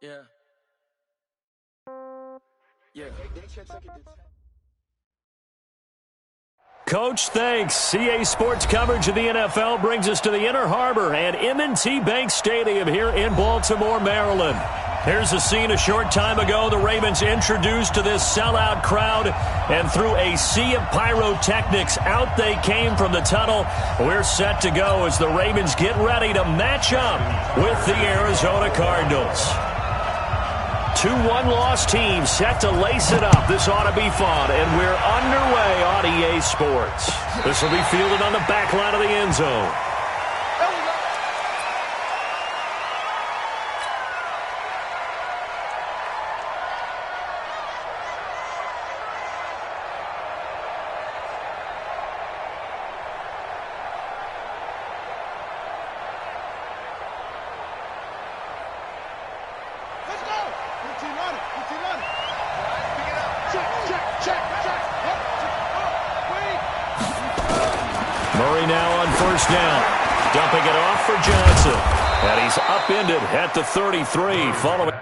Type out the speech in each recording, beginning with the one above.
Yeah. Yeah. Coach, thanks. CA Sports coverage of the NFL brings us to the Inner Harbor and M&T Bank Stadium here in Baltimore, Maryland. Here's a scene a short time ago. The Ravens introduced to this sellout crowd, and through a sea of pyrotechnics, out they came from the tunnel. We're set to go as the Ravens get ready to match up with the Arizona Cardinals. Two one-loss teams set to lace it up. This ought to be fun, and we're underway on EA Sports. This will be fielded on the back line of the end zone. Murray now on first down. Dumping it off for Johnson. And he's upended at the 33 following.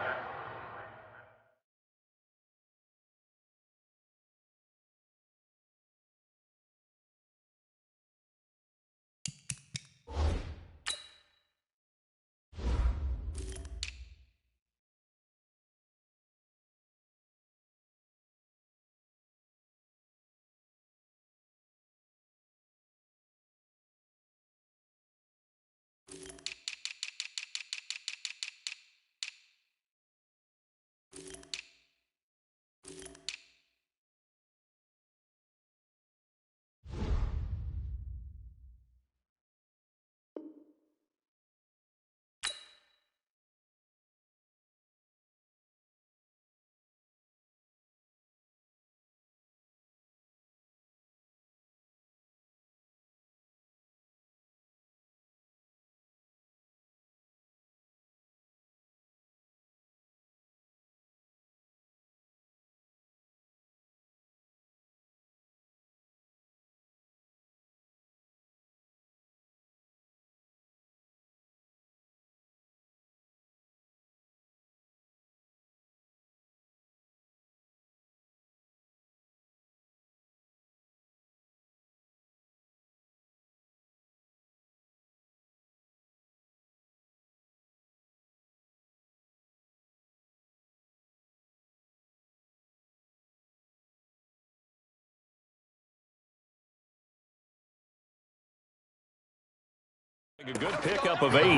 A good pickup of 8. To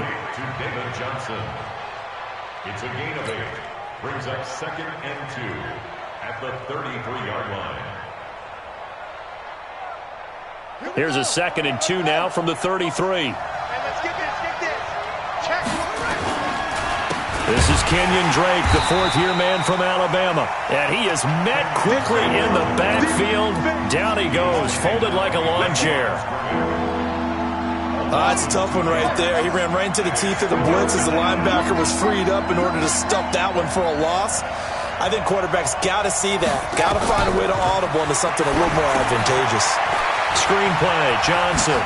David Johnson. It's a gain of 8. Brings up 2nd and 2 at the 33-yard line. Here's a 2nd and 2 now from the 33. Hey, let's get this. Check. This is Kenyon Drake, the fourth-year man from Alabama. And he is met quickly in the backfield. Down he goes, folded like a lawn chair. That's a tough one right there. He ran right into the teeth of the blitz as the linebacker was freed up in order to stop that one for a loss. I think quarterbacks got to see that. Got to find a way to audible into something a little more advantageous. Screenplay, Johnson.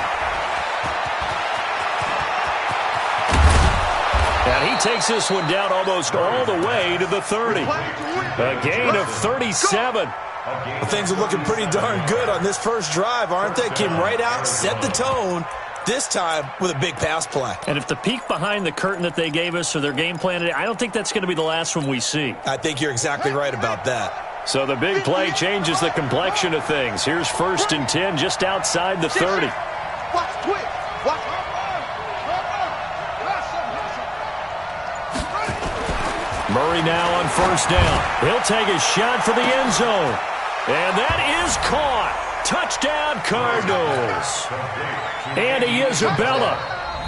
And he takes this one down almost all the way to the 30. A gain of 37. Well, things are looking pretty darn good on this first drive, aren't they? Came right out, set the tone. This time with a big pass play. And if the peek behind the curtain that they gave us or their game plan today, I don't think that's going to be the last one we see. I think you're exactly right about that. So the big play changes the complexion of things. Here's 1st and 10 just outside the 30. Murray now on first down. He'll take a shot for the end zone. And that is caught. Touchdown, Cardinals. Andy Isabella,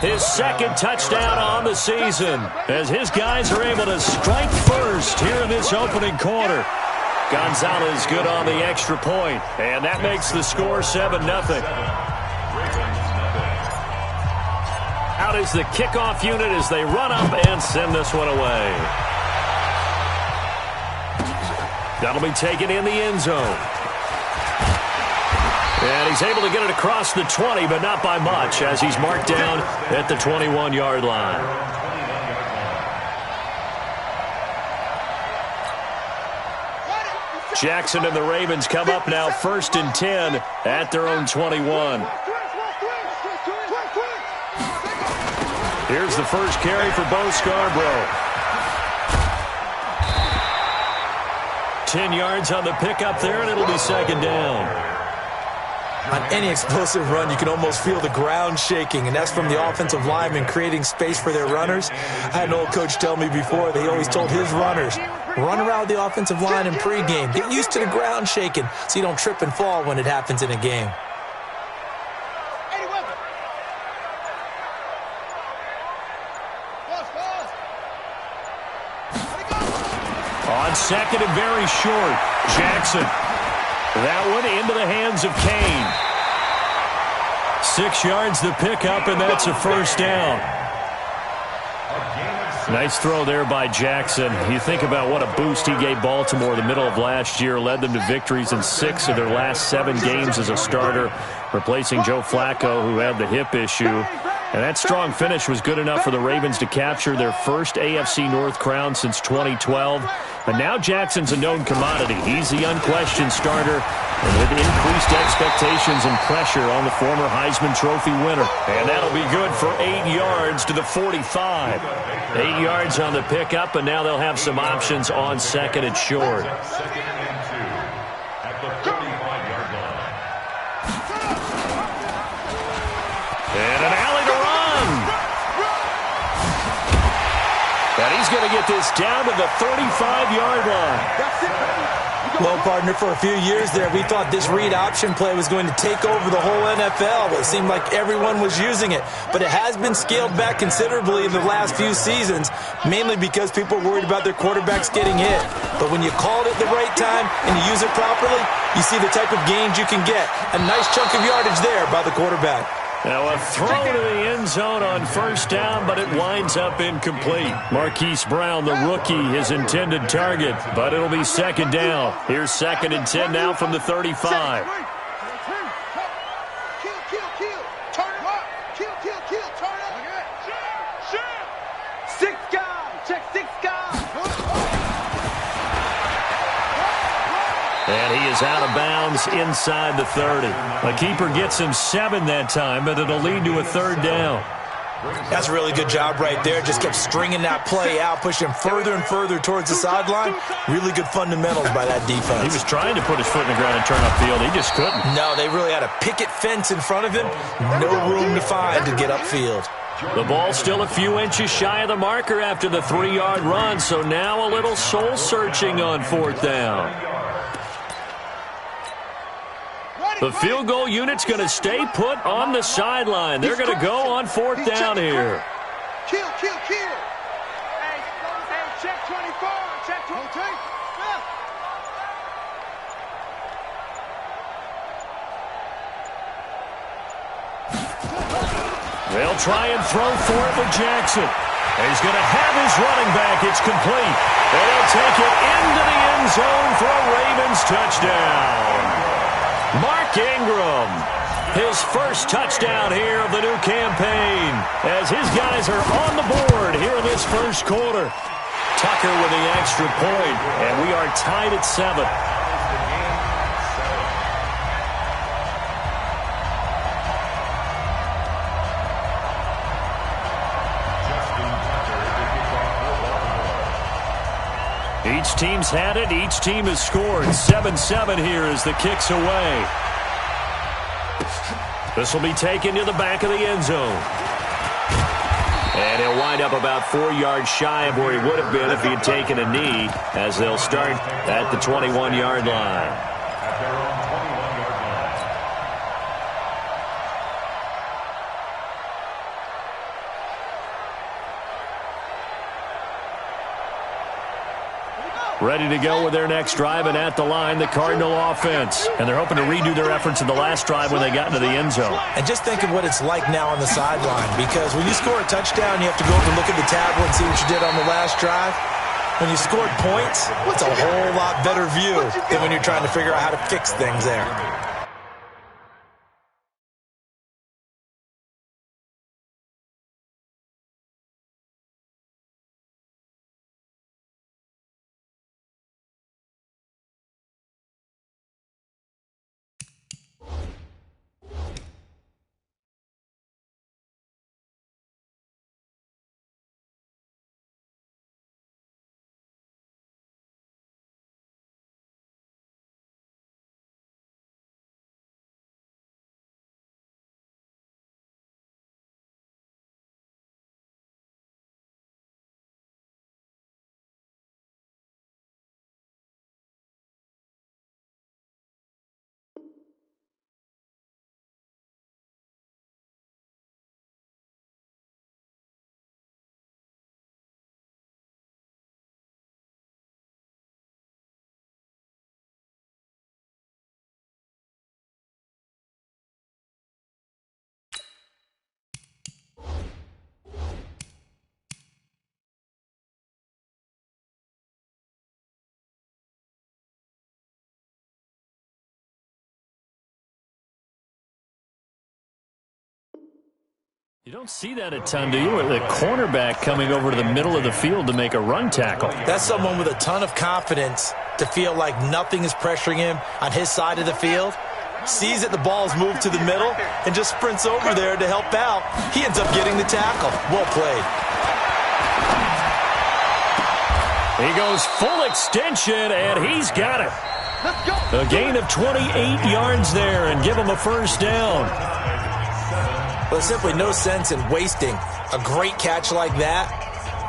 his 2nd touchdown on the season, as his guys are able to strike first here in this opening quarter. Gonzalez good on the extra point, and that makes the score 7-0. Out is the kickoff unit as they run up and send this one away. That'll be taken in the end zone. And he's able to get it across the 20, but not by much, as he's marked down at the 21-yard line. Jackson and the Ravens come up now 1st and 10 at their own 21. Here's the first carry for Bo Scarborough. 10 yards on the pickup there, and it'll be 2nd down. On any explosive run, you can almost feel the ground shaking, and that's from the offensive linemen creating space for their runners. I had an old coach tell me before that he always told his runners, run around the offensive line in pregame. Get used to the ground shaking so you don't trip and fall when it happens in a game. On 2nd and very short, Jackson. That one into the hands of Kane. 6 yards the pickup, and that's a 1st down. Nice throw there by Jackson. You think about what a boost he gave Baltimore the middle of last year, led them to victories in 6 of their last 7 games as a starter, replacing Joe Flacco, who had the hip issue. And that strong finish was good enough for the Ravens to capture their first AFC North crown since 2012. But now Jackson's a known commodity. He's the unquestioned starter, and with increased expectations and pressure on the former Heisman Trophy winner. And that'll be good for 8 yards to the 45. 8 yards on the pickup, and now they'll have some options on 2nd and short. 2nd and 2 at the 35-yard line. And an alley to run. And he's going to get this down to the 35-yard line. Well, partner, for a few years there, we thought this read option play was going to take over the whole NFL. It seemed like everyone was using it. But it has been scaled back considerably in the last few seasons, mainly because people are worried about their quarterbacks getting hit. But when you call it at the right time and you use it properly, you see the type of gains you can get. A nice chunk of yardage there by the quarterback. Now a throw to the end zone on 1st down, but it winds up incomplete. Marquise Brown, the rookie, his intended target, but it'll be 2nd down. Here's 2nd and 10 now from the 35. And he is out of bounds inside the 30. The keeper gets him 7 that time, but it'll lead to a 3rd down. That's a really good job right there. Just kept stringing that play out, pushing him further and further towards the sideline. Really good fundamentals by that defense. He was trying to put his foot in the ground and turn upfield. He just couldn't. No, they really had a picket fence in front of him. No room to find to get upfield. The ball still a few inches shy of the marker after the 3-yard run, so now a little soul-searching on 4th down. The field goal unit's going to stay put on the sideline. They're going to go on 4th down here. Kill. Hey, check 24. Check 23. They'll try and throw for it with Jackson. He's going to have his running back. It's complete. And he'll take it into the end zone for a Ravens touchdown. Mark Ingram, his first touchdown here of the new campaign, as his guys are on the board here in this 1st quarter. Tucker with the extra point, and we are tied at 7. Each team's had it. Each team has scored. 7-7 here as the kick's away. This will be taken to the back of the end zone. And he'll wind up about 4 yards shy of where he would have been if he had taken a knee, as they'll start at the 21-yard line. At their own 21-yard line. Ready to go with their next drive, and at the line, the Cardinal offense. And they're hoping to redo their efforts in the last drive when they got into the end zone. And just think of what it's like now on the sideline, because when you score a touchdown, you have to go up and look at the tablet and see what you did on the last drive. When you scored points, it's a whole lot better view than when you're trying to figure out how to fix things there. You don't see that a ton, do you? With the cornerback coming over to the middle of the field to make a run tackle. That's someone with a ton of confidence to feel like nothing is pressuring him on his side of the field. Sees that the ball's moved to the middle and just sprints over there to help out. He ends up getting the tackle. Well played. He goes full extension, and he's got it. A gain of 28 yards there and give him a first down. There's simply no sense in wasting a great catch like that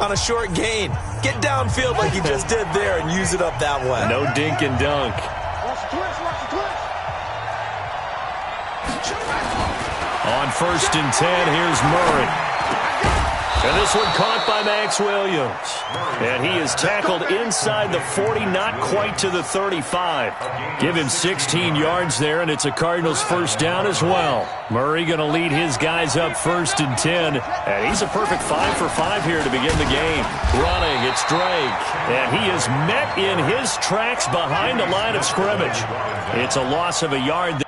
on a short gain. Get downfield like you just did there and use it up that way. No dink and dunk. On 1st and 10, here's Murray. And this one caught by Max Williams. And he is tackled inside the 40, not quite to the 35. Give him 16 yards there, and it's a Cardinals first down as well. Murray going to lead his guys up 1st and 10. And he's a perfect 5 for 5 here to begin the game. Running, it's Drake. And he is met in his tracks behind the line of scrimmage. It's a loss of a yard.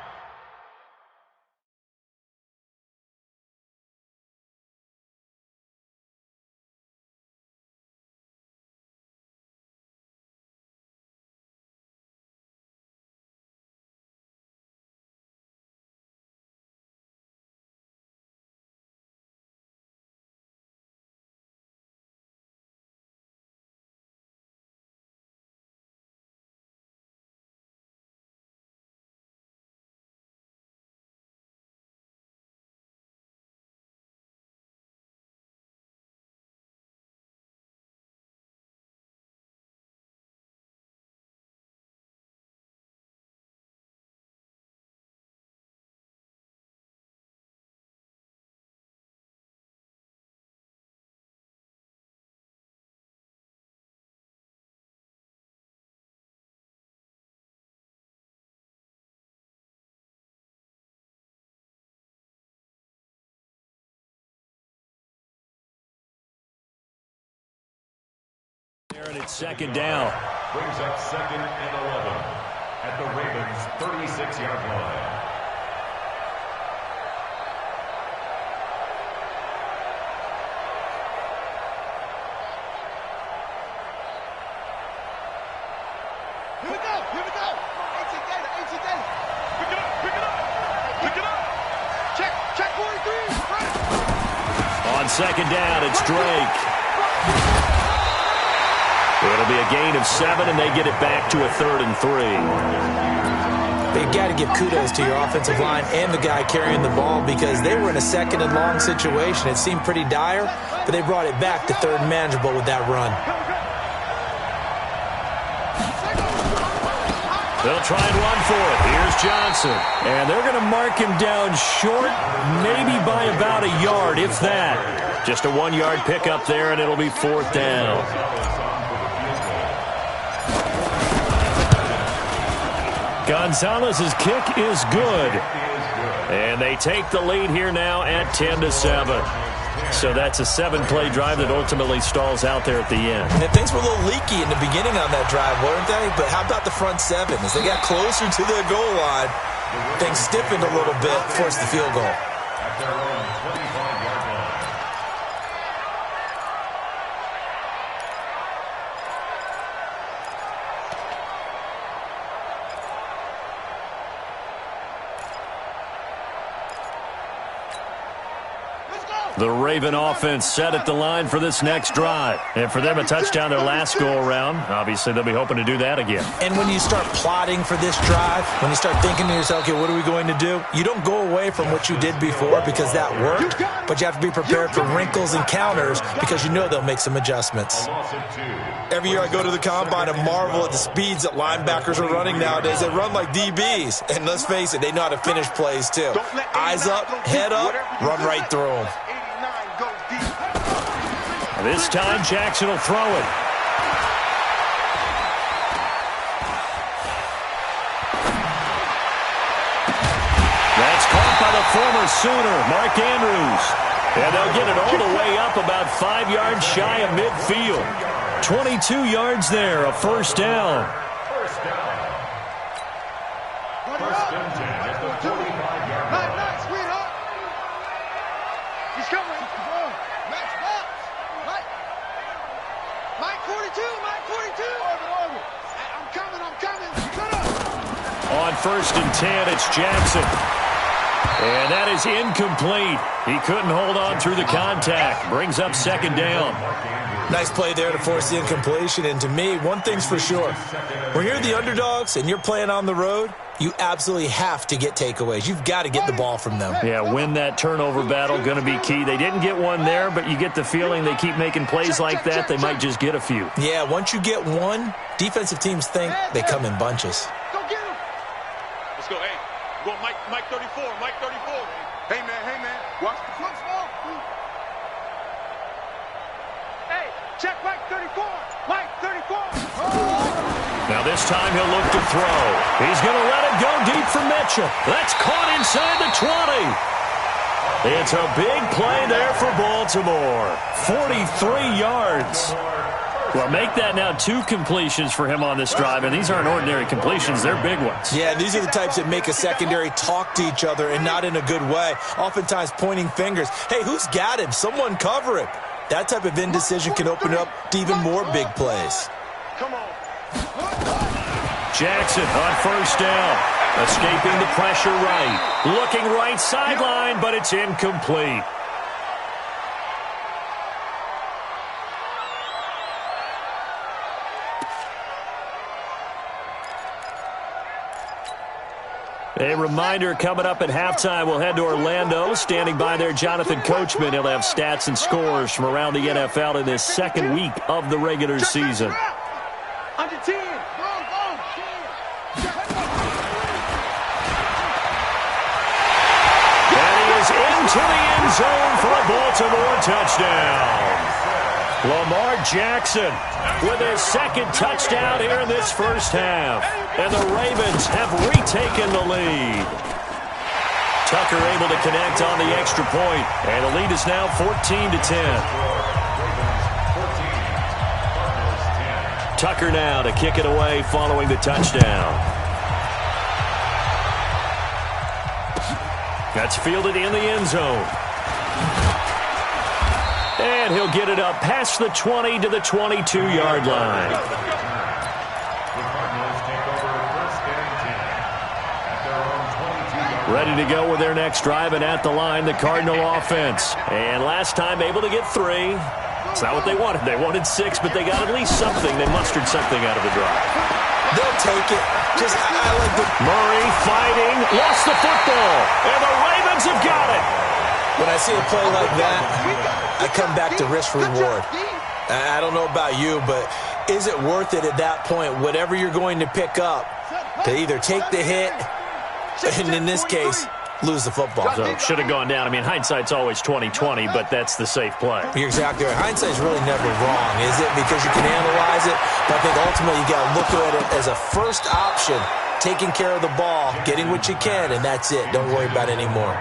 And it's 2nd down. Brings up 2nd and 11 at the Ravens' 36-yard line. Here we go. 18 Gator. Pick it up. Check 43. On 2nd down, it's Drake. It'll be a gain of 7, and they get it back to a 3rd and 3. They've got to give kudos to your offensive line and the guy carrying the ball because they were in a 2nd and long situation. It seemed pretty dire, but they brought it back to 3rd and manageable with that run. They'll try and run for it. Here's Johnson. And they're going to mark him down short, maybe by about a yard, if that. Just a 1-yard pickup there, and it'll be 4th down. Gonzalez's kick is good. And they take the lead here now at 10-7. So that's a 7-play drive that ultimately stalls out there at the end. And things were a little leaky in the beginning on that drive, weren't they? But how about the front 7? As they got closer to their goal line, things stiffened a little bit, forced the field goal. At their own 25-yard line. The Raven offense set at the line for this next drive. And for them, a touchdown their last go-around. Obviously, they'll be hoping to do that again. And when you start plotting for this drive, when you start thinking to yourself, okay, what are we going to do? You don't go away from what you did before because that worked, but you have to be prepared for wrinkles and counters because you know they'll make some adjustments. Every year I go to the combine and marvel at the speeds that linebackers are running nowadays. They run like DBs. And let's face it, they know how to finish plays too. Eyes up, head up, run right through them. This time, Jackson will throw it. That's caught by the former Sooner, Mark Andrews. And they'll get it all the way up about 5 yards shy of midfield. 22 yards there, a first down. First and 10 at the 45-yard line. Sweetheart. He's coming. 42, Mike, 42. Over. I'm coming. Shut up. On 1st and 10, it's Jackson. And that is incomplete. He couldn't hold on through the contact. Brings up 2nd down. Nice play there to force the incompletion. And to me, one thing's for sure. When you're the underdogs and you're playing on the road, you absolutely have to get takeaways. You've got to get the ball from them. Yeah, win that turnover battle, going to be key. They didn't get one there, but you get the feeling they keep making plays like that, they might just get a few. Yeah, once you get one, defensive teams think they come in bunches. Go get him. Let's go. Hey, go Mike 34. Mike 34. Hey, man. Watch the football. Hey, check Mike 34. Mike 34. Now this time he'll look to throw. He's going to let it go deep for Mitchell. That's caught inside the 20. It's a big play there for Baltimore. 43 yards. Well, make that now 2 completions for him on this drive, and these aren't ordinary completions. They're big ones. Yeah, these are the types that make a secondary talk to each other and not in a good way. Oftentimes pointing fingers. Hey, who's got him? Someone cover him. That type of indecision can open up to even more big plays. Come on. Jackson on 1st down. Escaping the pressure right. Looking right sideline, but it's incomplete. A reminder, coming up at halftime, we'll head to Orlando. Standing by there, Jonathan Coachman. He'll have stats and scores from around the NFL in this 2nd week of the regular season. Under 10. And he is into the end zone for a Baltimore touchdown. Lamar Jackson with his 2nd touchdown here in this 1st half. And the Ravens have retaken the lead. Tucker able to connect on the extra point. And the lead is now 14-10. Tucker now to kick it away following the touchdown. That's fielded in the end zone. And he'll get it up past the 20 to the 22-yard line. Ready to go with their next drive, and at the line, the Cardinal offense. And last time able to get 3. It's not what they wanted. They wanted 6, but they got at least something. They mustered something out of the drive. They'll take it. I like the Murray fighting, lost the football, and the Ravens have got it. When I see a play like that, I come back to risk reward. I don't know about you, but is it worth it at that point, whatever you're going to pick up, to either take the hit, and in this case, lose the football? So should have gone down. I mean, hindsight's always 20/20, but that's the safe play. You're exactly right. Hindsight's really never wrong, is it? Because you can analyze it, but I think ultimately you got to look at it as a first option, taking care of the ball, getting what you can, and that's it. Don't worry about it anymore.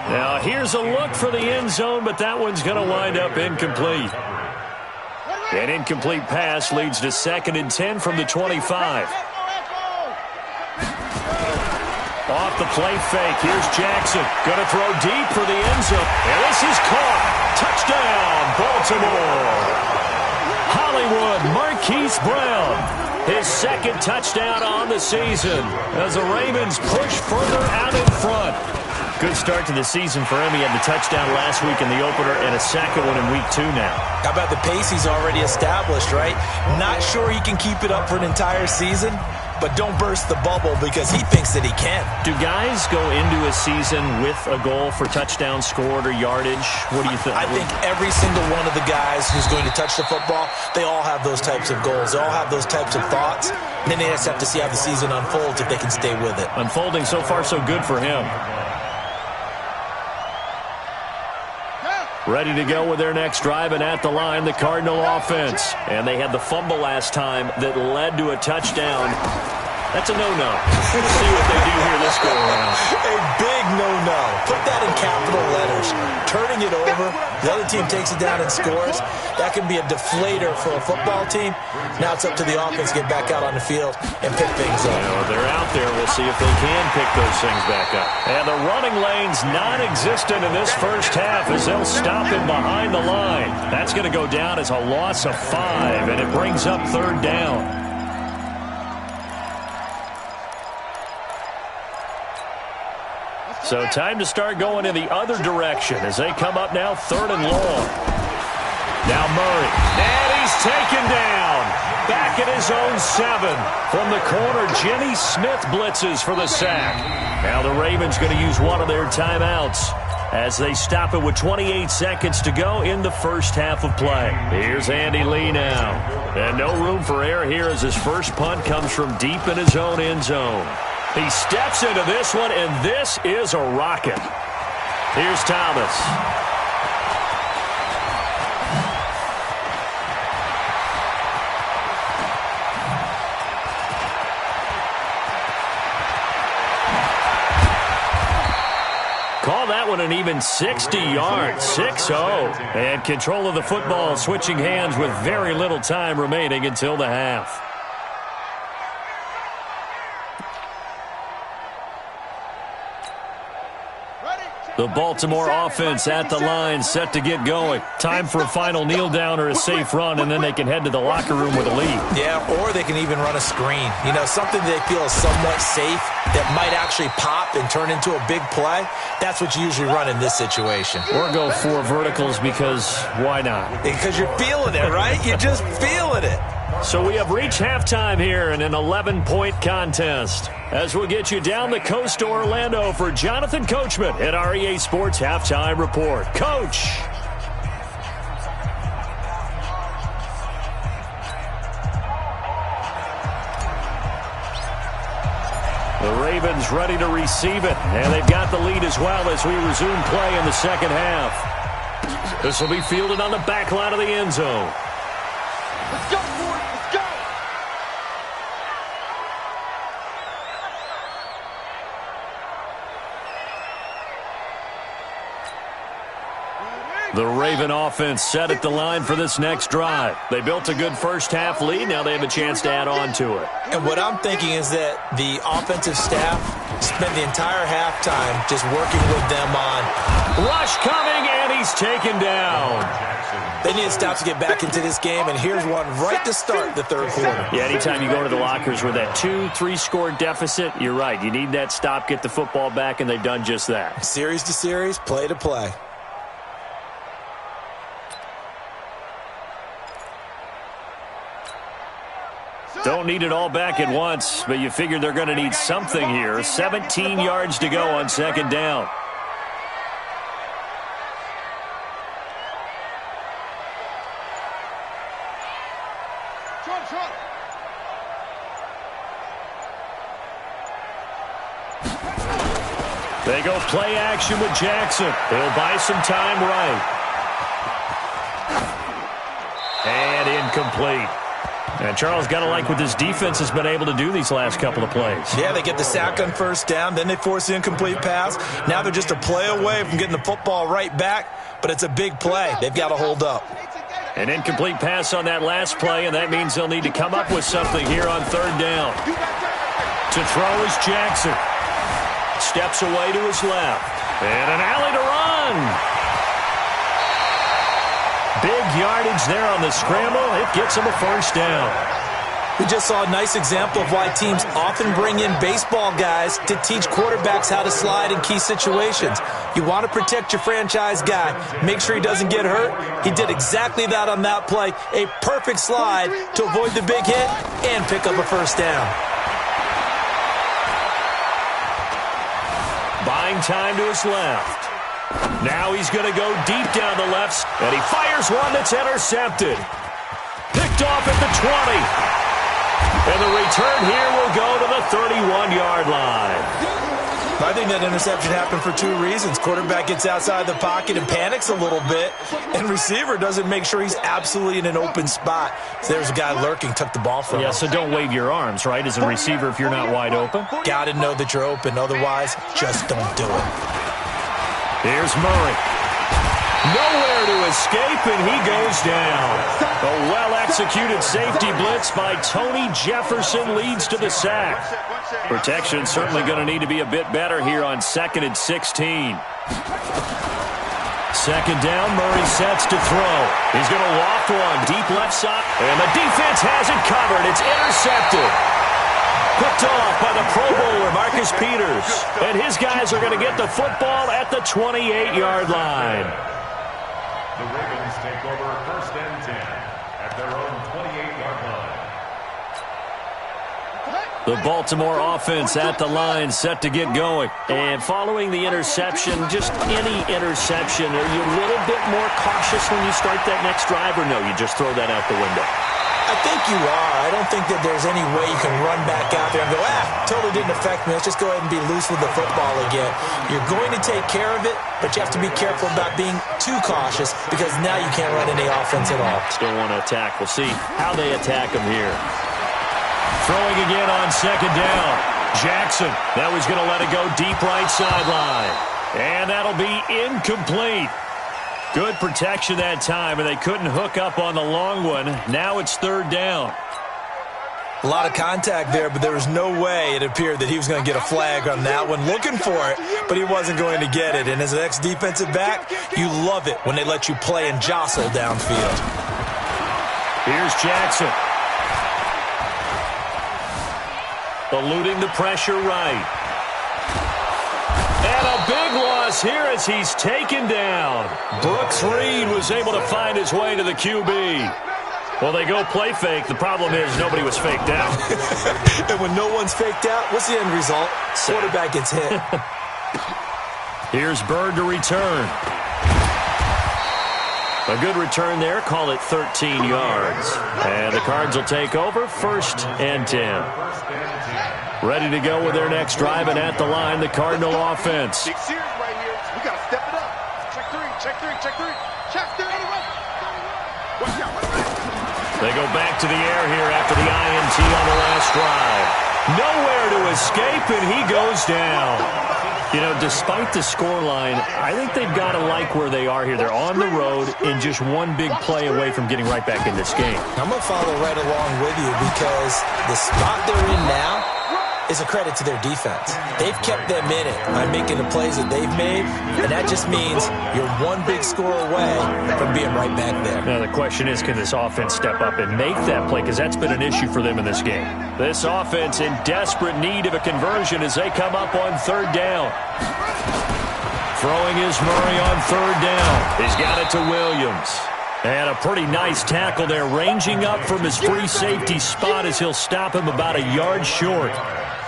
Now, here's a look for the end zone, but that one's going to wind up incomplete. An incomplete pass leads to 2nd and 10 from the 25. Off the play fake, here's Jackson. Going to throw deep for the end zone. And this is caught. Touchdown, Baltimore. Hollywood Marquise Brown. His 2nd touchdown on the season as the Ravens push further out in front. Good start to the season for him. He had the touchdown last week in the opener and a 2nd one in week 2 now. How about the pace he's already established, right? Not sure he can keep it up for an entire season, but don't burst the bubble because he thinks that he can. Do guys go into a season with a goal for touchdown scored or yardage? What do you think? I think every single one of the guys who's going to touch the football, they all have those types of goals. They all have those types of thoughts. And then they just have to see how the season unfolds if they can stay with it. Unfolding so far so good for him. Ready to go with their next drive, and at the line, the Cardinal offense. And they had the fumble last time that led to a touchdown. That's a no-no. Let's see what they do here this go around. A big no-no. Put that in capital letters. Turning it over, the other team takes it down and scores. That can be a deflator for a football team. Now it's up to the offense to get back out on the field and pick things up. Well, they're out there. We'll see if they can pick those things back up. And the running lane's non-existent in this first half as they'll stop him behind the line. That's going to go down as a loss of 5, and it brings up 3rd down. So time to start going in the other direction as they come up now 3rd and long. Now Murray. And he's taken down. Back at his own 7. From the corner, Jenny Smith blitzes for the sack. Now the Ravens going to use one of their timeouts as they stop it with 28 seconds to go in the first half of play. Here's Andy Lee now. And no room for error here as his first punt comes from deep in his own end zone. He steps into this one, and this is a rocket. Here's Thomas. Call that one an even 60 yards, 6-0. And control of the football switching hands with very little time remaining until the half. The Baltimore offense at the line, set to get going. Time for a final kneel down or a safe run, and then they can head to the locker room with a lead. Yeah, or they can even run a screen. You know, something they feel is somewhat safe that might actually pop and turn into a big play. That's what you usually run in this situation. Or go 4 verticals because why not? Because you're feeling it, right? You're just feeling it. So we have reached halftime here in an 11-point contest. As we'll get you down the coast to Orlando for Jonathan Coachman at our EA Sports Halftime Report. Coach. The Ravens ready to receive it, and they've got the lead as well as we resume play in the second half. This will be fielded on the back line of the end zone. Let's go, boys. Let's go. The Raven offense set at the line for this next drive. They built a good first half lead. Now they have a chance to add on to it. And what I'm thinking is that the offensive staff spent the entire halftime just working with them on. Rush coming, and he's taken down. They need to stop to get back into this game, and here's one right to start the 3rd quarter. Yeah, anytime you go to the lockers with that 2-3 score deficit, you're right. You need that stop, get the football back, and they've done just that. Series to series, play to play. Don't need it all back at once, but you figure they're going to need something here. 17 yards to go on 2nd down. They go play action with Jackson. He'll buy some time right. And incomplete. And Charles, got to like what this defense has been able to do these last couple of plays. Yeah, they get the sack on 1st down, then they force the incomplete pass. Now they're just a play away from getting the football right back, but it's a big play. They've got to hold up. An incomplete pass on that last play, and that means they'll need to come up with something here on 3rd down. To throw is Jackson. Steps away to his left. And an alley to run. Big yardage there on the scramble. It gets him a 1st down. We just saw a nice example of why teams often bring in baseball guys to teach quarterbacks how to slide in key situations. You want to protect your franchise guy. Make sure he doesn't get hurt. He did exactly that on that play. A perfect slide to avoid the big hit and pick up a 1st down. Buying time to his left. Now he's going to go deep down the left, and he fires one that's intercepted. Picked off at the 20. And the return here will go to the 31-yard line. I think that interception happened for two reasons. Quarterback gets outside the pocket and panics a little bit, and receiver doesn't make sure he's absolutely in an open spot. So there's a guy lurking, took the ball from him. Yeah, so don't wave your arms, right, as a receiver if you're not wide open. Got to know that you're open. Otherwise, just don't do it. Here's Murray. Nowhere to escape, and he goes down. A well-executed safety blitz by Tony Jefferson leads to the sack. Protection certainly going to need to be a bit better here on 2nd and 16. Second down, Murray sets to throw. He's going to loft one deep left side, and the defense has it covered. It's intercepted. Picked off by the Pro Bowler, Marcus Peters. And his guys are going to get the football at the 28-yard line. The Ravens take over 1st and 10 at their own 28-yard line. The Baltimore offense at the line, set to get going. And following the interception, just any interception, are you a little bit more cautious when you start that next drive, or no, you just throw that out the window? I think you are. I don't think that there's any way you can run back out there and go, totally didn't affect me. Let's just go ahead and be loose with the football again. You're going to take care of it, but you have to be careful about being too cautious because now you can't run any offense at all. Still want to attack. We'll see how they attack him here. Throwing again on second down. Jackson. Now he's going to let it go deep right sideline. And that'll be incomplete. Good protection that time, and they couldn't hook up on the long one. Now it's 3rd down. A lot of contact there, but there was no way it appeared that he was going to get a flag on that one. Looking for it, but he wasn't going to get it. And as an ex-defensive back, you love it when they let you play and jostle downfield. Here's Jackson. Eluding the pressure right. And a big loss here as he's taken down. Brooks Reed was able to find his way to the QB. Well, they go play fake. The problem is nobody was faked out. And when no one's faked out, what's the end result? Quarterback gets hit. Here's Bird to return. A good return there. Call it 13 yards. And the Cards will take over 1st and 10. Ready to go with their next drive, and at the line, the Cardinal offense. Big series right here. We got to step it up. Check three, check three, check three. Check three. Watch out. They go back to the air here after the INT on the last drive. Nowhere to escape, and he goes down. You know, despite the scoreline, I think they've got to like where they are here. They're on the road and just one big play away from getting right back in this game. I'm going to follow right along with you because the spot they're in now is a credit to their defense. They've kept them in it by making the plays that they've made, and that just means you're one big score away from being right back there. Now, the question is, can this offense step up and make that play? Because that's been an issue for them in this game. This offense in desperate need of a conversion as they come up on 3rd down. Throwing is Murray on 3rd down. He's got it to Williams. And a pretty nice tackle there, ranging up from his free safety spot as he'll stop him about a yard short.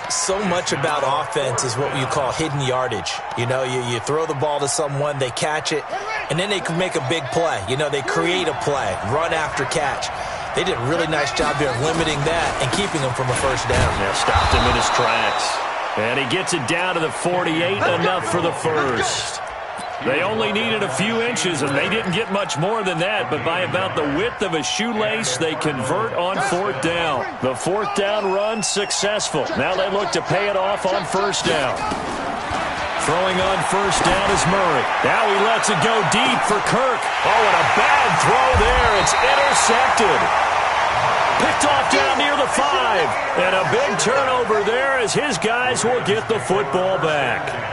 So much about offense is what you call hidden yardage. You know, you throw the ball to someone, they catch it, and then they can make a big play. You know, they create a play, run after catch. They did a really nice job here of limiting that and keeping him from a 1st down. Yeah, stopped him in his tracks. And he gets it down to the 48, enough for the 1st. They only needed a few inches, and they didn't get much more than that, but by about the width of a shoelace, they convert on 4th down. The 4th down run successful. Now they look to pay it off on 1st down. Throwing on 1st down is Murray. Now he lets it go deep for Kirk. Oh, and a bad throw there. It's intercepted. Picked off down near the 5. And a big turnover there as his guys will get the football back.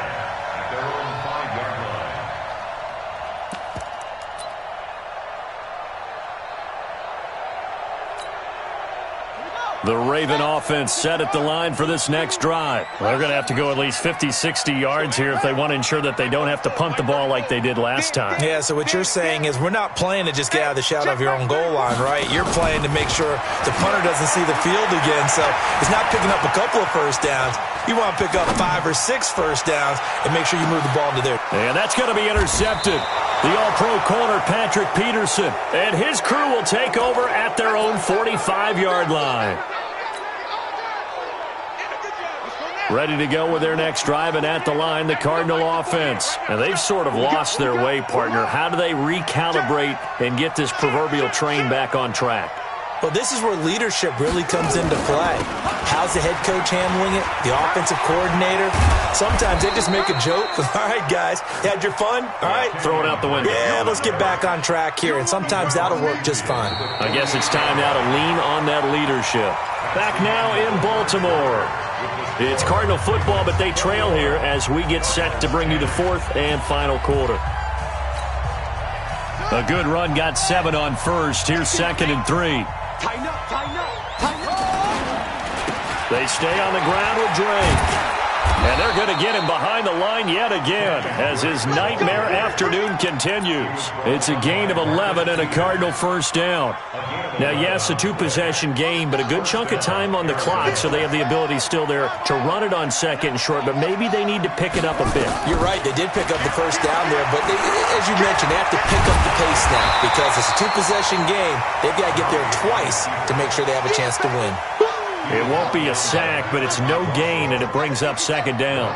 The Raven offense set at the line for this next drive. Well, they're going to have to go at least 50, 60 yards here if they want to ensure that they don't have to punt the ball like they did last time. Yeah, so what you're saying is we're not playing to just get out of the shadow of your own goal line, right? You're playing to make sure the punter doesn't see the field again. So it's not picking up a couple of 1st downs. You want to pick up 5 or 6 1st downs and make sure you move the ball into there. And that's going to be intercepted. The all-pro corner, Patrick Peterson, and his crew will take over at their own 45-yard line. Ready to go with their next drive, and at the line, the Cardinal offense. And they've sort of lost their way, partner. How do they recalibrate and get this proverbial train back on track? Well, this is where leadership really comes into play. How's the head coach handling it? The offensive coordinator? Sometimes they just make a joke. All right, guys, you had your fun? All right. Throw it out the window. Yeah, let's get back on track here. And sometimes that'll work just fine. I guess it's time now to lean on that leadership. Back now in Baltimore. It's Cardinal football, but they trail here as we get set to bring you the fourth and final quarter. A good run got 7 on first. Here's 2nd and 3. Tighten up, tighten up, tighten up. They stay on the ground with Drake. And they're going to get him behind the line yet again as his nightmare afternoon continues. It's a gain of 11 and a Cardinal first down. Now, yes, a 2-possession game, but a good chunk of time on the clock, so they have the ability still there to run it on 2nd and short, but maybe they need to pick it up a bit. You're right. They did pick up the first down there, but as you mentioned, they have to pick up the pace now because it's a 2-possession game. They've got to get there twice to make sure they have a chance to win. It won't be a sack, but it's no gain, and it brings up 2nd down.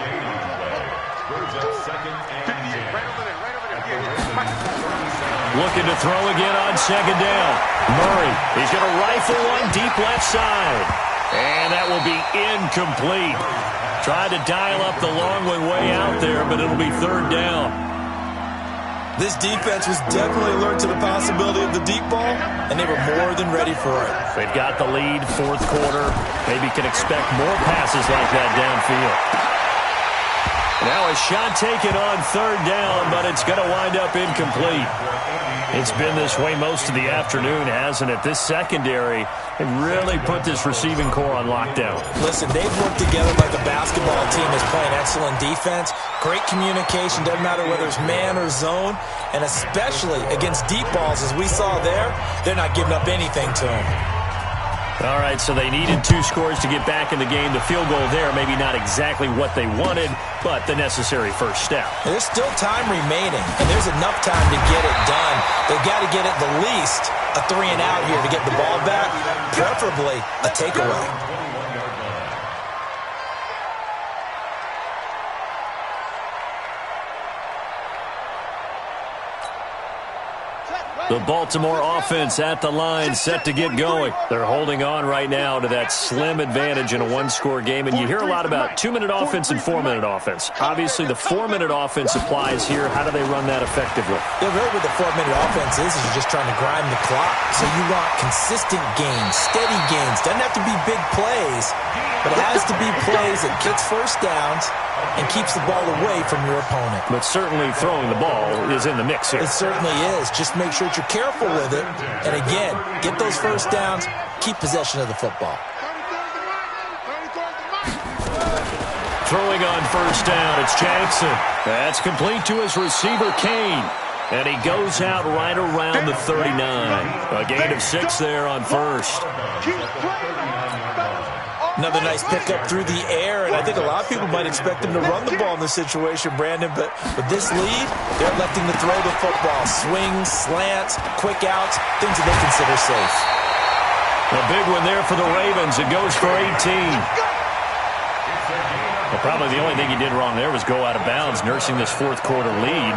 Looking to throw again on 2nd down. Murray, he's going to rifle one deep left side. And that will be incomplete. Tried to dial up the long one way out there, but it'll be 3rd down. This defense was definitely alert to the possibility of the deep ball, and they were more than ready for it. They've got the lead, 4th quarter. Maybe can expect more passes like that downfield. Now a shot taken on 3rd down, but it's going to wind up incomplete. It's been this way most of the afternoon, hasn't it? This secondary have really put this receiving core on lockdown. Listen, they've worked together like a basketball team is playing excellent defense. Great communication, doesn't matter whether it's man or zone, and especially against deep balls, as we saw there, they're not giving up anything to them. All right, so they needed 2 scores to get back in the game. The field goal there, maybe not exactly what they wanted, but the necessary first step. There's still time remaining, and there's enough time to get it done. They've got to get at the least a 3-and-out here to get the ball back, preferably a takeaway. The Baltimore offense at the line, set to get going. They're holding on right now to that slim advantage in a 1-score game, and you hear a lot about 2-minute offense and 4-minute offense. Obviously, the 4-minute offense applies here. How do they run that effectively? Yeah, really what the 4-minute offense is you're just trying to grind the clock. So you want consistent gains, steady gains. Doesn't have to be big plays, but it has to be plays that gets first downs and keeps the ball away from your opponent. But certainly throwing the ball is in the mix here. It certainly is. Just make sure that you're careful with it. And again, get those first downs, keep possession of the football. Throwing on first down, it's Jackson. That's complete to his receiver, Kane. And he goes out right around the 39. A gain of 6 there on first. Another nice pickup through the air, and I think a lot of people might expect him to run the ball in this situation, Brandon, but with this lead, they're electing to throw the football. Swings, slants, quick outs, things that they consider safe. A big one there for the Ravens. It goes for 18. Well, probably the only thing he did wrong there was go out of bounds, nursing this 4th quarter lead.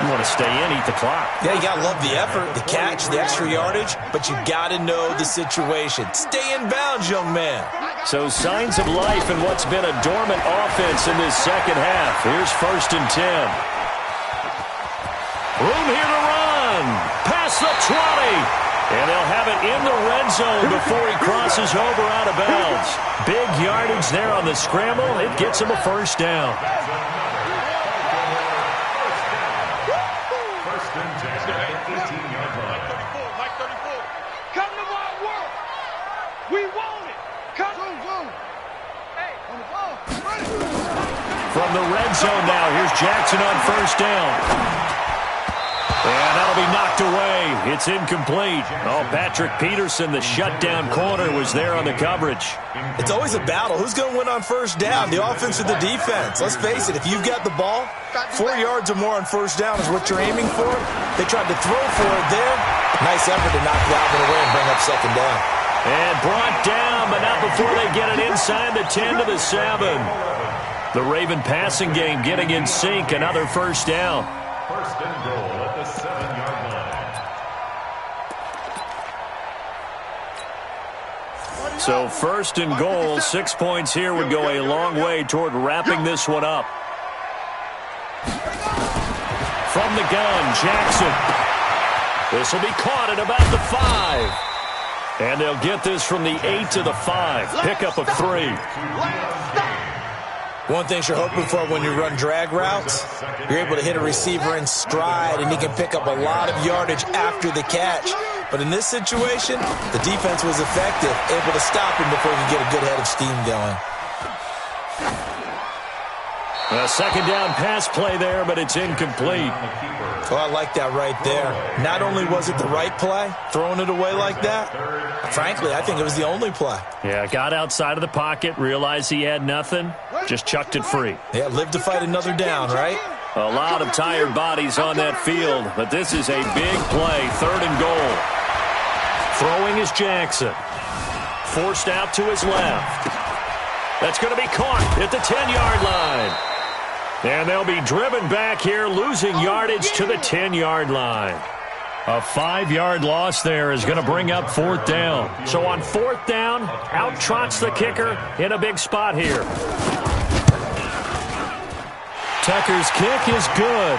You want to stay in, eat the clock. Yeah, you got to love the effort, the catch, the extra yardage, but you got to know the situation. Stay in bounds, young man. So signs of life in what's been a dormant offense in this second half. Here's 1st and 10. Room here to run. Past the 20. And they'll have it in the red zone before he crosses over out of bounds. Big yardage there on the scramble. It gets him a first down. From the red zone now, here's Jackson on first down. And that'll be knocked away. It's incomplete. Oh, Patrick Peterson, the shutdown corner, was there on the coverage. It's always a battle. Who's going to win on first down, the offense or the defense? Let's face it, if you've got the ball, 4 yards or more on first down is what you're aiming for. They tried to throw for it there. Nice effort to knock Galvin away and bring up second down. And brought down, but not before they get it inside the 10 to the 7. The Raven passing game getting in sync. Another first down. First and goal at the 7-yard line. So first and goal, 6 points here would go a long way toward wrapping this one up. From the gun, Jackson. This will be caught at about the 5. And they'll get this from the 8 to the 5. Pickup of 3. One thing you're hoping for when you run drag routes, you're able to hit a receiver in stride, and he can pick up a lot of yardage after the catch. But in this situation, the defense was effective, able to stop him before he could get a good head of steam going. A second down pass play there, but it's incomplete. Oh, I like that right there. Not only was it the right play, throwing it away like that, frankly, I think it was the only play. Yeah, got outside of the pocket, realized he had nothing, just chucked it free. Yeah, live to fight another down, right? A lot of tired bodies on that field, but this is a big play, 3rd and goal. Throwing is Jackson. Forced out to his left. That's going to be caught at the 10-yard line. And they'll be driven back here, losing yardage to the 10-yard line. A 5-yard loss there is going to bring up 4th down. So on 4th down, out trots the kicker in a big spot here. Tucker's kick is good.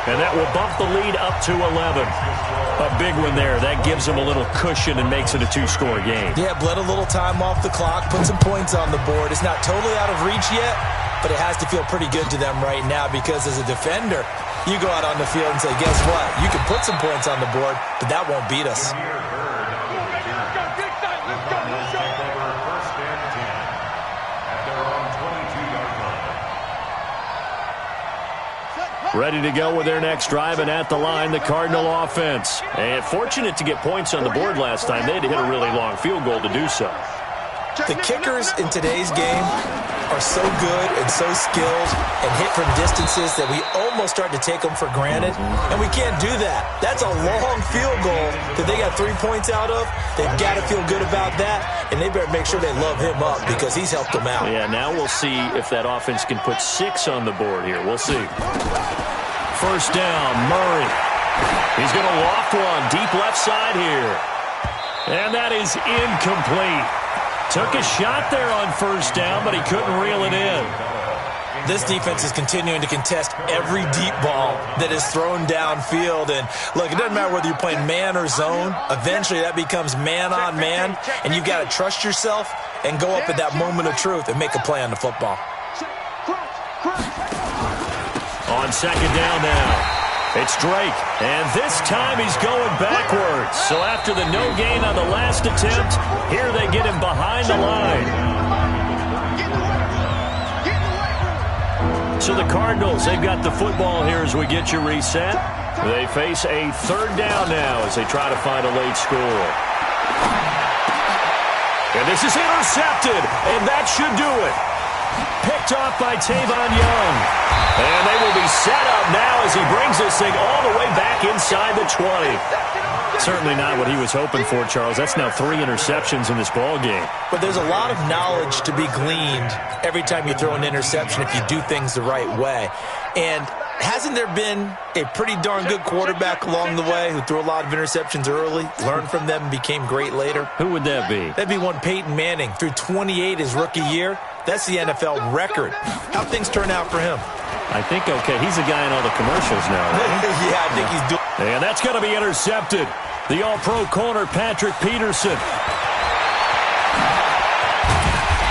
And that will bump the lead up to 11. A big one there. That gives them a little cushion and makes it a 2-score game. Yeah, bled a little time off the clock, put some points on the board. It's not totally out of reach yet, but it has to feel pretty good to them right now because as a defender, you go out on the field and say, guess what? You can put some points on the board, but that won't beat us. Ready to go with their next drive, and at the line, the Cardinal offense. And fortunate to get points on the board last time. They had to hit a really long field goal to do so. The kickers in today's game are so good and so skilled and hit from distances that we almost start to take them for granted, and we can't do that. That's a long field goal that they got 3 points out of. They've got to feel good about that, and they better make sure they love him up because he's helped them out. Yeah, now we'll see if that offense can put 6 on the board here. We'll see. First down, Murray. He's going to loft one deep left side here. And that is incomplete. Took a shot there on first down, but he couldn't reel it in. This defense is continuing to contest every deep ball that is thrown downfield. And, look, it doesn't matter whether you're playing man or zone. Eventually that becomes man on man, and you've got to trust yourself and go up at that moment of truth and make a play on the football. On second down now, it's Drake, and this time he's going backwards. So after the no gain on the last attempt, here they get him behind the line. So the Cardinals, they've got the football here as we get you reset. They face a 3rd down now as they try to find a late score. And this is intercepted, and that should do it. Picked off by Tavon Young. And they will be set up now as he brings this thing all the way back inside the 20. Certainly not what he was hoping for, Charles. That's now 3 interceptions in this ball game. But there's a lot of knowledge to be gleaned every time you throw an interception if you do things the right way. And hasn't there been a pretty darn good quarterback along the way who threw a lot of interceptions early, learned from them, and became great later? Who would that be? That'd be one Peyton Manning. Threw 28 his rookie year. That's the NFL record. How'd things turn out for him? I think, okay, he's the guy in all the commercials now, right? Yeah, I think he's doing. And that's going to be intercepted. The all-pro corner, Patrick Peterson.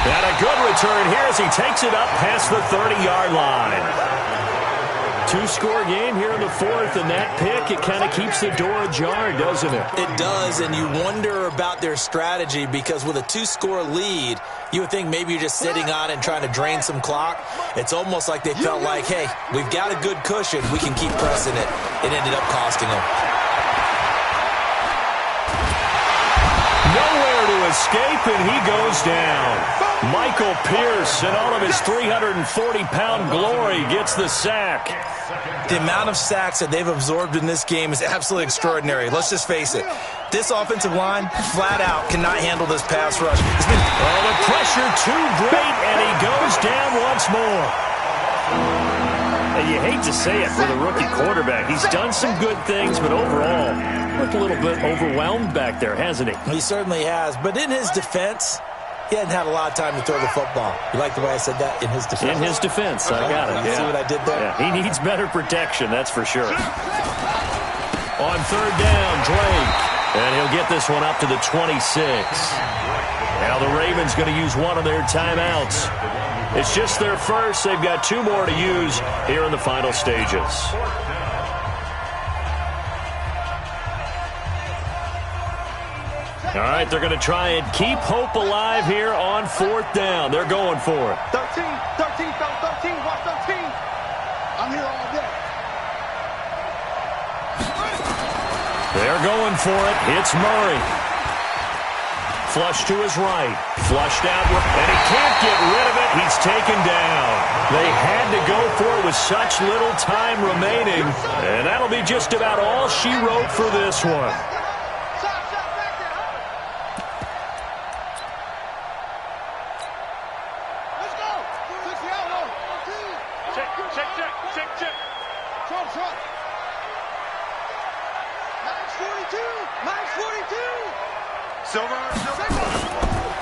And a good return here as he takes it up past the 30-yard line. 2-score game here in the 4th, and that pick, it kind of keeps the door ajar, doesn't it? It does, and you wonder about their strategy because with a 2-score lead, you would think maybe you're just sitting on it and trying to drain some clock. It's almost like they felt like, hey, we've got a good cushion. We can keep pressing it. It ended up costing them. Nowhere to escape, and he goes down. Michael Pierce, in all of his 340-pound glory, gets the sack. The amount of sacks that they've absorbed in this game is absolutely extraordinary. Let's just face it. This offensive line, flat out, cannot handle this pass rush. Oh, the pressure too great, and he goes down once more. And you hate to say it for the rookie quarterback. He's done some good things, but overall, looked a little bit overwhelmed back there, hasn't he? He certainly has. But in his defense, he hadn't had a lot of time to throw the football. You like the way I said that? In his defense? In his defense. I got it. You see what I did there? Yeah, he needs better protection, that's for sure. On third down, Drake. And he'll get this one up to the 26. Now the Ravens going to use one of their timeouts. It's just their first. They've got 2 more to use here in the final stages. All right, they're going to try and keep hope alive here on 4th down. They're going for it. 13, 13, 13, watch 13. I'm here all day. They're going for it. It's Murray. Flush to his right. Flushed out, and he can't get rid of it. He's taken down. They had to go for it with such little time remaining, and that'll be just about all she wrote for this one.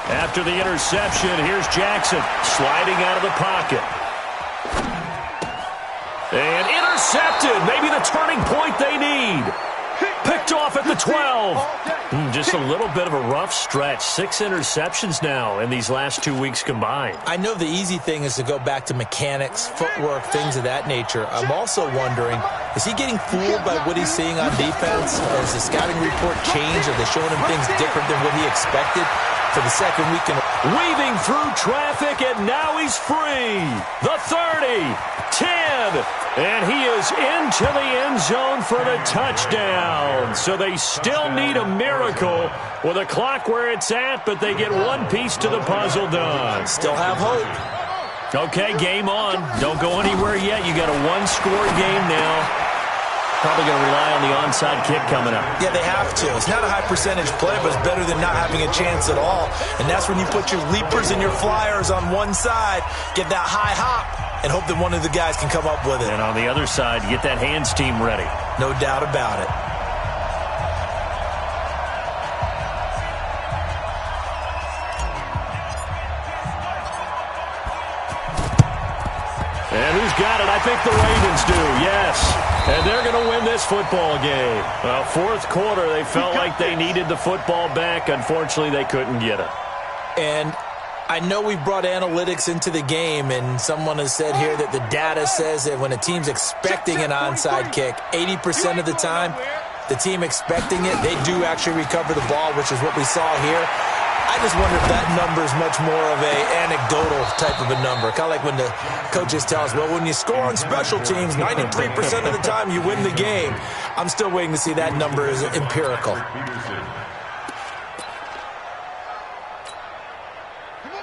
After the interception, here's Jackson sliding out of the pocket. And intercepted. Maybe the turning point they need. Picked off at the 12. Just a little bit of a rough stretch. 6 interceptions now in these last 2 weeks combined. I know the easy thing is to go back to mechanics, footwork, things of that nature. I'm also wondering, is he getting fooled by what he's seeing on defense? Has the scouting report changed? Are they showing him things different than what he expected for the second week in a weaving through traffic, and now he's free. The 30, 10, and he is into the end zone for the touchdown. So they still need a miracle with a clock where it's at, but they get one piece to the puzzle done. Still have hope. Okay, game on. Don't go anywhere yet. You got a 1-score game now. Probably going to rely on the onside kick coming up. Yeah, they have to. It's not a high-percentage play, but it's better than not having a chance at all. And that's when you put your leapers and your flyers on one side, get that high hop, and hope that one of the guys can come up with it. And on the other side, get that hands team ready. No doubt about it. And who's got it? I think the Ravens do, yes. And they're going to win this football game. Well, 4th quarter, they felt like they needed the football back. Unfortunately, they couldn't get it. And I know we brought analytics into the game, and someone has said here that the data says that when a team's expecting an onside kick, 80% of the time, the team expecting it, they do actually recover the ball, which is what we saw here. I just wonder if that number is much more of a anecdotal type of a number. Kind of like when the coaches tell us, well, when you score on special teams, 93% of the time you win the game. I'm still waiting to see that number is empirical.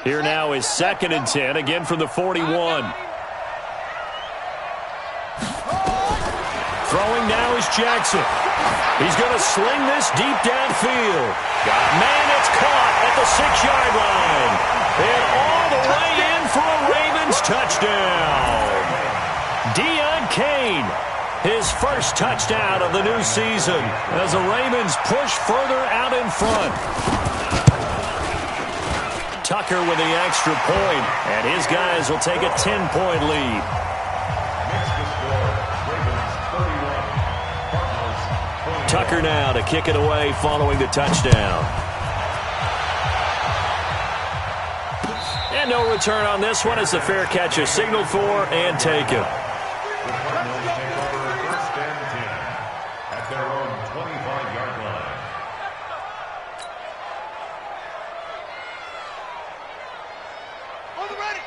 Here now is 2nd and 10, again from the 41. Throwing now is Jackson. He's going to sling this deep downfield. Man, it's caught at the 6-yard line. And all the way in for a Ravens touchdown. Deion Kane, his first touchdown of the new season as the Ravens push further out in front. Tucker with the extra point, and his guys will take a 10-point lead. Tucker now to kick it away following the touchdown. And no return on this one as the fair catch is signaled for and taken. At their own 25-yard line.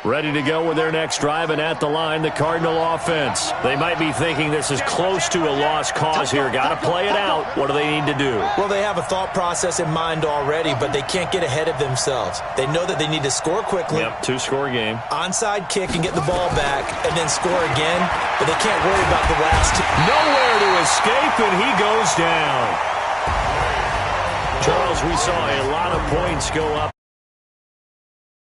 Ready to go with their next drive, and at the line, the Cardinal offense. They might be thinking this is close to a lost cause here. Got to play it out. What do they need to do? Well, they have a thought process in mind already, but they can't get ahead of themselves. They know that they need to score quickly. Yep, 2-score game. Onside kick and get the ball back, and then score again, but they can't worry about the last two. Nowhere to escape, and he goes down. Charles, we saw a lot of points go up